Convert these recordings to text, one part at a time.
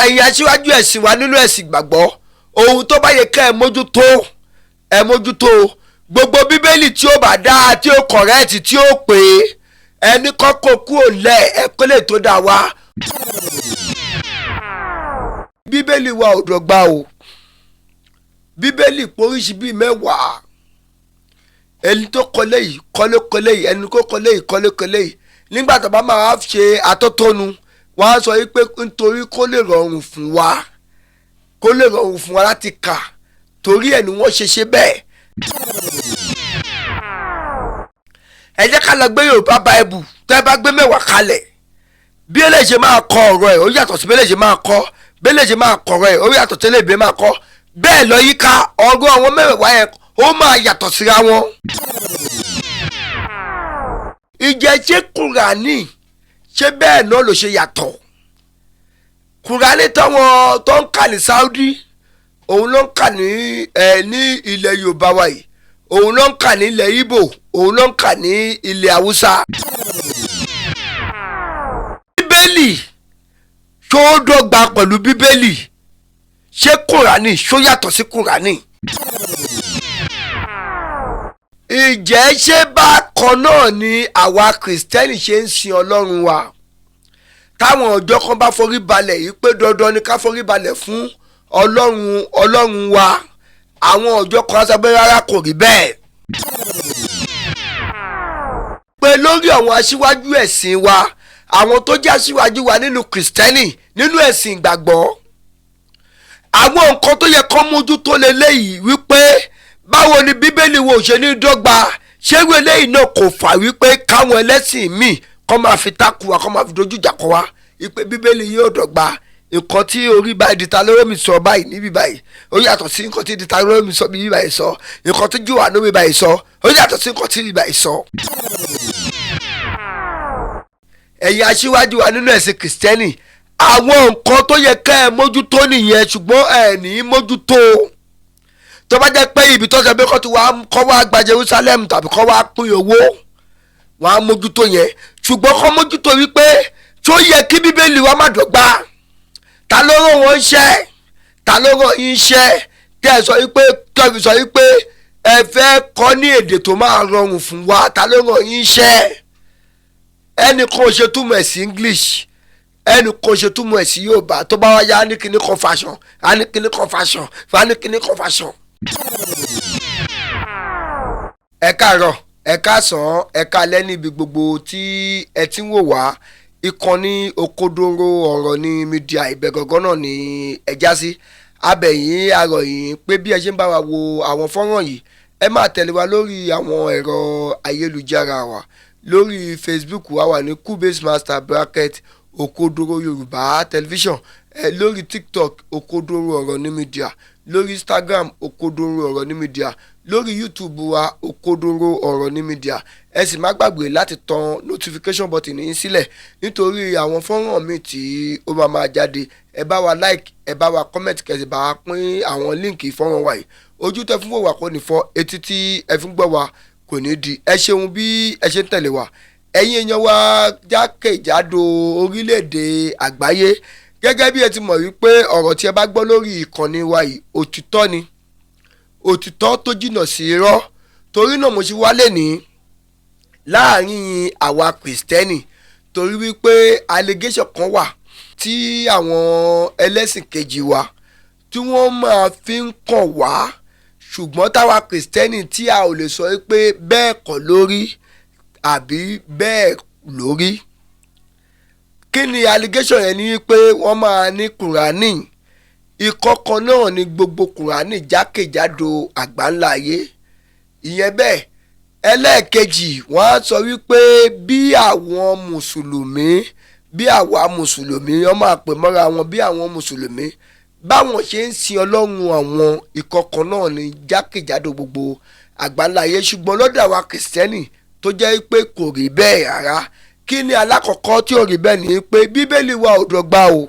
ẹ̀yin aṣíwájú ẹ̀sìn wa nínú ẹ̀sìn gbàgbọ́ ohun tó bá yẹ ká ẹ mójútó gbogbo bíbélì tí ó bá dá tí ó kọ̀rẹ́ẹ̀tì tí ó pè é ẹni kọ́kọ́ kúrò lẹ̀ ẹ̀kọ́ lè tó dá wa. bíbélì wa ò dọ́gba o bíbélì poríṣi bíi 10 ẹni tó kọ́lé yìí kọ́lé yìí ẹni kó kọ́lé yìí kọ́lé yìí nígbà tó bá máa ṣe atótónu wọ́n á sọ wípé nítorí kó lè rọrùn fún wa láti kà torí ẹ̀ ni wọ́n ṣe bẹ́ẹ̀. ẹ jẹ́ ká lọ gbé Yorùbá Bible tẹ́ bá gbé 10 kalẹ̀ bí eléyìí máa kọ ọ̀rọ̀ ẹ̀ ó yàtọ̀ sí bí eléyìí máa kọ bí eléyìí máa kọ ọ̀rọ̀ ẹ̀ ó yàtọ̀ sí eléyìí máa kọ bẹ́ẹ̀ lọ yíká ọ̀rọ̀ àwọn 10 yẹn ó máa yàtọ̀ síra wọn. ìjẹ́jẹ́ Kùránì ṣé bẹ́ẹ̀ náà ló ṣe yàtọ̀ Kùránì táwọn tó ń kà ní Saudi òun ló ń kà ní ilẹ̀ Yorùbá wa yìí òun ló ń kà ní ilẹ̀ Ìgbò òun ló ń kà ní ilẹ̀ Haúsá. bíbélì ṣó dọ́gba pẹ̀lú bíbélì ṣé Kùránì ṣó yàtọ̀ sí Kùránì. ìjẹ́ ṣé bákan náà ni àwa Kìrìsìtẹ́nì ṣe ń sin Ọlọ́run wa táwọn ọjọ́ kan bá forí balẹ̀ yìí pé dandan ni ká forí balẹ̀ fún Ọlọ́run wa àwọn ọjọ́ kan sọ pé rárá kò rí bẹ́ẹ̀. pé lórí àwọn aṣíwájú ẹ̀sìn wa àwọn tó jẹ́ aṣíwájú wa nínú Kìrìsìtẹ́nì nínú ẹ̀sìn ìgbàgbọ́ àwọn nǹkan tó yẹ kó mójútó leléyìí wípé báwo ni bíbélì wo ṣe ní dọ́gba ṣé ìwé eléyìí náà kò fà wípé káwọn ẹlẹ́sìn míì kọ́ máa fi takù wa kọ́ máa fi dojú ìjà kọ wa wípé bíbélì yóò dọ́gba nǹkan tí orí báyìí Dìtàlórómì sọ báyìí níbí báyìí ó yàtọ̀ sí nǹkan tí Dìtàlórómì sọ níbí báyìí sọ nǹkan tí Jòhánù báyìí sọ ó yàtọ̀ sí nǹkan tí níbí báyìí sọ. ẹ̀yin aṣíwájú wa nínú ẹ̀sìn Kìrìsìtẹ́nì àwọn nǹkan tó yẹ ká ẹ mójútó nìyẹn ṣùgbọ́n ẹ ní mójútó tó bá jẹ́ pé ibi tó ṣe pé kọ́ wá gba Jerusalem tàbí kọ́ wá pín owó wọn á mójútó yẹn ṣùgbọ́n kọ́ mójútó wípé tó yẹ kí bíbélì wa má dọ́gba ta ló rán wọn iṣẹ́ ta ló rán yín iṣẹ́ tẹ́ ẹ sọ wípé tọ́bi sọ wípé ẹ fẹ́ kọ́ ní èdè tó máa rọrùn fún wa ta ló rán yín iṣẹ́ ẹnì kan ṣe túmọ̀ ẹ̀ sí English ẹnì kan ṣe túmọ̀ ẹ̀ sí Yorùbá tó bá wá yá ní kíní kan fashion á ní kíní kan fashion á ní kíní kan fashion. ẹ káàárọ̀ ẹ káàsán ẹ káalẹ́ níbi gbogbo tí ẹ ti ń wò wá ìkànnì Òkodoro ọ̀rọ̀ ní mídíà ìbẹ̀gọ̀gọ́ náà ní ẹja sí abẹ̀yìn arọ̀yìn pé bí ẹ ṣe ń bá wa wo àwọn fọ́nrán yìí ẹ máa tẹ̀lé wa lórí àwọn ẹ̀rọ ayélujára wa lórí Facebook wa wà ní Cubase Master Bracket Òkodoro Yorùbá Television lórí TikTok Òkodoro ọ̀rọ̀ ní mídíà lórí Instagram Òkodoro ọ̀rọ̀ ní mídíà lórí YouTube wa Òkodoro ọ̀rọ̀ ní mídíà ẹ sì má gbàgbé láti tan notification button yín sílẹ̀ nítorí àwọn fọ́nrán mi tí ó máa jáde ẹ bá wa like ẹ bá wa comment kẹsì bá wa pín àwọn líǹkì fọ́nrán wa yìí ojú tẹ fún wa kò ní fọ́ etí tí ẹ fi ń gbọ́ wa kò ní di ẹ ṣeun bí ẹ ṣe ń tẹ̀lé wa ẹ̀yin èèyàn wa jákèjádò orílẹ̀-èdè àgbáyé gẹ́gẹ́ bí ẹ ti mọ̀ wípé ọ̀rọ̀ tí ẹ bá gbọ́ lórí ìkànnì wa yìí òtítọ́ ni òtítọ́ tó jìnnà sí irọ́ torí náà mo ṣe wálé ní láàrin àwa Kìrìsìtẹ́nì torí wípé allegation kan wà tí àwọn ẹlẹ́sìn kejì wa tí wọ́n máa fi ń kàn wá ṣùgbọ́n táwa Kìrìsìtẹ́nì tí a ò lè sọ wípé bẹ́ẹ̀ kọ́ lórí àbí bẹ́ẹ̀ lórí. kí ni allegation yẹn ni wípé wọ́n máa ní Kùránì ìkọ̀kan náà ni gbogbo Kùránì jákèjádò àgbáńlá ayé ìyẹn bẹ́ẹ̀ ẹlẹ́ẹ̀kejì wọ́n á sọ wípé bí àwa mùsùlùmí wọ́n máa pè mọ́ra wọn bí àwọn mùsùlùmí báwọn ṣe ń sin Ọlọ́run àwọn ìkọ̀kan náà ni jákèjádò gbogbo àgbáńlá ayé ṣùgbọ́n lọ́dọ̀ àwa Kìrìsìtẹ́nì tó jẹ́ pé kò rí bẹ́ẹ̀ rárá kí ni alákọ̀ọ́kọ́ tí ò rí bẹ́ẹ̀ ni pé bíbélì wa ò dọ́gba o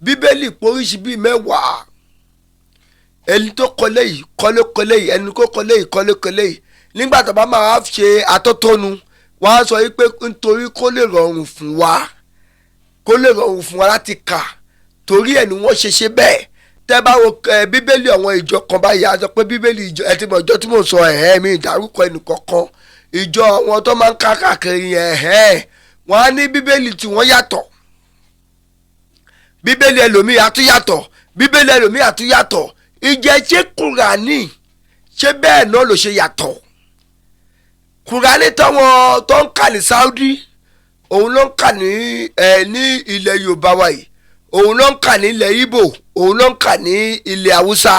bíbélì poríṣi bíi 10 ẹni tó kọ́lé yìí kọ́lé yìí ẹni tó kọ́lé yìí kọ́lé yìí nígbà tó bá máa ṣe atótónu wọ́n á sọ wípé nítorí kó lè rọrùn fún wa kó lè rọrùn fún wa láti kà torí ẹ̀ ni wọ́n ṣe bẹ́ẹ̀. Tẹ́ bá wo bíbélì àwọn ìjọ kan báyìí á sọ pé bíbélì ìjọ ẹ ti mọ ìjọ tí mò ń sọ mi ìdárúkọ ẹnìkankan ìjọ àwọn tó máa ń ká káàkiri wọ́n á ní bíbélì tí wọ́n yàtọ̀, bíbélì ẹlòmíì á tún yàtọ̀, bíbélì ẹlòmíì á tún yàtọ̀. Ìjẹ́ ṣé Kùránì ṣé bẹ́ẹ̀ náà ló ṣe yàtọ̀? Kùránì táwọn tó ń kà ní Saudi òun ló ń kà ní ilẹ̀ Yorùbá wa yìí, òun ló ń kà ní ilẹ̀ Ìgbò, òun ló ń kà ní ilẹ̀ Haúsá.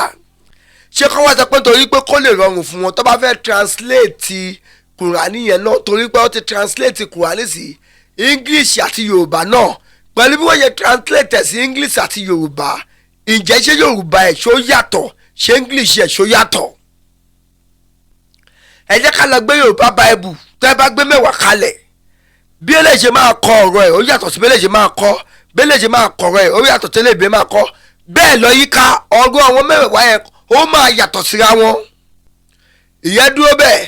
Ṣé kọ́ wá sọ pé torí pé kó lè rọrùn fún wọn tó bá fẹ́ translate Kùránì yẹn náà torí pé wọ́n ti translate Kùránì sí English àti Yorùbá náà pẹ̀lú bí wọ́n yẹ translate sí English àti Yorùbá, ǹjẹ́ ṣé Yorùbá ẹ̀ ṣó yàtọ̀, ṣé English ẹ̀ ṣó yàtọ̀? Ẹ jẹ́ ká lọ gbé Yorùbá Bible tẹ́ bá gbé mẹ́wàá kalẹ̀ bí eléyìí ṣe máa kọ ọ̀rọ̀ ẹ̀ ó yàtọ̀ sí bí eléyìí ṣe máa kọ, bí eléyìí ṣe máa kọ ọ̀rọ̀ ẹ̀ ó yàtọ̀ sí eléyìí máa kọ, bẹ́ẹ̀ lọ yíká ọ̀rọ̀ àwọn mẹ́wàá yẹn ó máa yàtọ̀ síra wọn. Ìyẹn dúró bẹ́ẹ̀.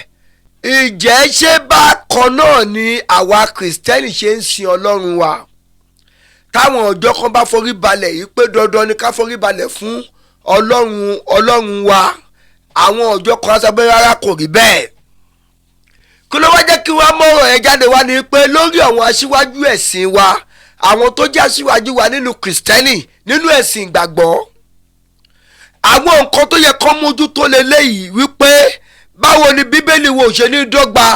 Ǹjẹ́ ṣé bákan náà ni àwa Kìrìsìtẹ́nì ṣe ń sin Ọlọ́run wa? Táwọn ọjọ́ kan bá forí balẹ̀ yìí pé dandan ni ká forí balẹ̀ fún Ọlọ́run wa, àwọn ọjọ́ kan sọ pé rárá kò rí bẹ́ẹ̀. Kí ló wá jẹ́ kí wọ́n mọ̀rọ̀ ẹ̀ jáde wá ni pé lórí àwọn aṣíwájú ẹ̀sìn wa, àwọn tó jẹ́ aṣíwájú wa nínú Kìrìsìtẹ́nì nínú ẹ̀sìn ìgbàgbọ́, àwọn nǹkan tó yẹ kó mójútó leléyìí wípé báwo ni bíbélì wo ṣe ní dọ́gba,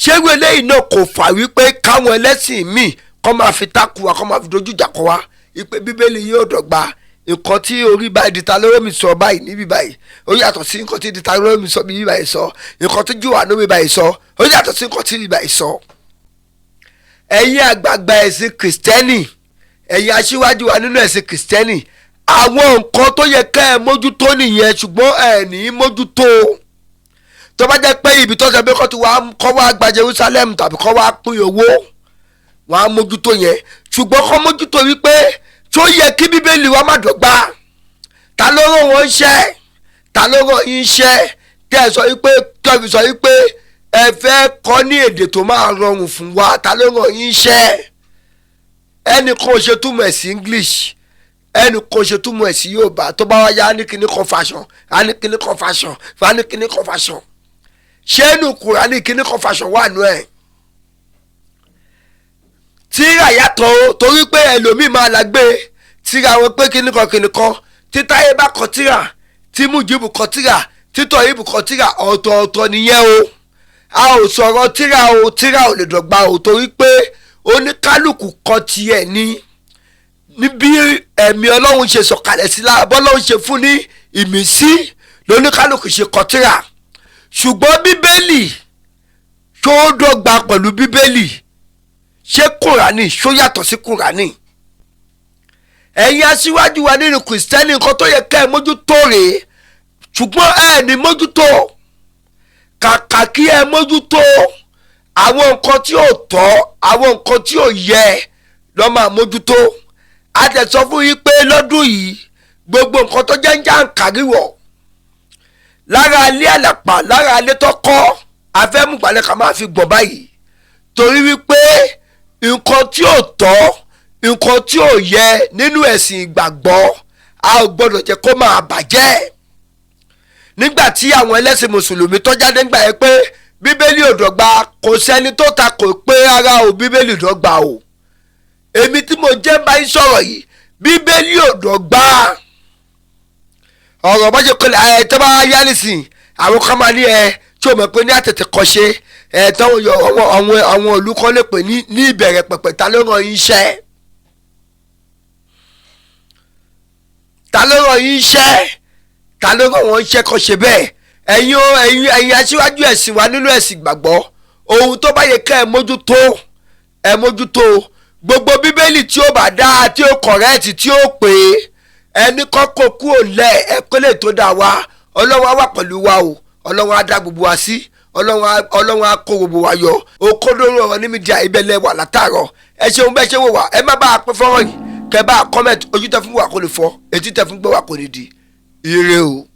ṣé ìwé eléyìí náà kò fà wípé káwọn ẹlẹ́sìn míì kọ́ máa fi tákù wa kọ́ máa fi dojú ìjà kọ wa wípé bíbélì yóò dọ́gba. Nǹkan tí orí báyìí Dìtàlórómì sọ báyìí níbí báyìí ó yàtọ̀ sí nǹkan tí Dìtàlórómì sọ níbí báyìí sọ, nǹkan tí Jòhánù báyìí sọ ó yàtọ̀ sí nǹkan tí níbí báyìí sọ. Ẹ̀yin àgbààgbà ẹ̀sìn Kìrìsìtẹ́nì, ẹ̀yin aṣíwájú wa nínú ẹ̀sìn Kìrìsìtẹ́nì, àwọn nǹkan tó yẹ ká ẹ mójútó nìyẹn ṣùgbọ́n ẹ ní mójútó. Tó bá jẹ́ pé ibi tó ṣe pé kọ́ wá gba Jerusalem tàbí kọ́ wá pín owó wọn á mójútó yẹn, ṣùgbọ́n kọ́ mójútó wípé tó yẹ kí bíbélì wa má dọ́gba. Ta ló rán wọn iṣẹ́? Ta ló rán yín iṣẹ́ tí ẹ sọ wípé tọ́bi sọ wípé ẹ fẹ́ kọ́ ní èdè tó máa rọrùn fún wa? Ta ló rán yín iṣẹ́? Ẹnì kan ò ṣe túmọ̀ ẹ̀ sí English, ẹnì kan ò ṣe túmọ̀ ẹ̀ sí Yorùbá. Tó bá wá yá ní kíní kan fashion, á ní kíní kan fashion, á ní kíní kan fashion. Ṣé inú Kùránì kíní kan fashion wà nù ẹ̀? Tíra yàtọ̀ torí pé ẹlòmíì máa la gbé tíra wọn pé kíní kan tí Táyé bá kọ tíra, tí Mújíbù kọ tíra, tí Tọ̀yìbù kọ tíra, ọ̀tọ̀ọ̀tọ̀ nìyẹn o. A ò sọ̀rọ̀ tíra o, tíra ò lè dọ́gba o torí pé oníkálùkù kọ tiẹ̀ níbi ẹ̀mí Ọlọ́run ṣe sọ̀kalẹ̀ sí lára bọ́lọ́run ṣe fún ní ìmísí lóníkálùkù ṣe kọ tíra. Ṣùgbọ́n bíbélì tó dọ́gba pẹ̀lú bíbélì, ṣé Kùránì ṣó yàtọ̀ sí Kùránì? Ẹ̀yin aṣíwájú wa nínú Kìrìsìtẹ́nì nǹkan tó yẹ ká ẹ mójútó rèé ṣùgbọ́n ẹ ní mójútó. Kàkà kí ẹ mójútó àwọn nǹkan tí ò tọ́, àwọn nǹkan tí ò yẹ lọ́ máa mójútó. A tẹ̀ sọ fún yín pé lọ́dún yìí gbogbo nǹkan tó jẹ́ ń jàǹkàríwọ̀ lára alẹ́ àlàpà, lára alẹ́ tó kọ́ afẹ́mùgbàlẹ̀ ká máa fi gbọ̀n báyìí torí wípé nǹkan tí ò tọ́, nǹkan tí ò yẹ nínú ẹ̀sìn ìgbàgbọ́ a ò gbọ́dọ̀ jẹ́ kó máa bàjẹ́. Nígbà tí àwọn ẹlẹ́sìn mùsùlùmí tó jáde ńgbà yẹn pé bíbélì ò dọ́gba, kò sẹ́ni tó takò pé ara ò bíbélì dọ́gba o. Èmi tí mo jẹ́ báyìí sọ̀rọ̀ yìí bíbélì ò dọ́gba. Ọ̀rọ̀ bá ṣe kọlẹ̀ ẹ̀ tó bá yá nísìn àwọn kan máa ní tí o mọ̀ pé ní àtètè kọ́ṣe táwọn àwọn olùkọ́ lè pè ní ìbẹ̀rẹ̀ pẹ̀pẹ̀ ta ló rán yín iṣẹ́? Ta ló rán yín iṣẹ́? Ta ló rán wọn iṣẹ́ kọ́ ṣe bẹ́ẹ̀? Ẹ̀yin aṣíwájú ẹ̀sìn wa nínú ẹ̀sìn ìgbàgbọ́, ohun tó bá yẹ ká ẹ mójútó gbogbo bíbélì tí ó bá dáa, tí ó kọ̀rẹ́ẹ̀tì, tí ó pè é ẹni kọ́kọ́ kúrò lẹ̀ ẹ̀kọ́ lè tó dá wa. Ọlọ́run á wà pẹ̀lú wa o, Ọlọ́run á dá gbogbo wa sí, Ọlọ́run á kó gbogbo wa yọ. Òkodoro ọ̀rọ̀ ní mídíà ìbẹ̀lẹ̀ wà látàárọ̀. Ẹ ṣeun bẹ́ẹ̀ ṣe wò wá, ẹ má bá a pín fọ́nrán yìí, kẹ bá a kọ́mẹ̀tì, ojú tẹ fún wa kò lè fọ́, etí tẹ fún gbọ́ wa kò ní di. Ire o.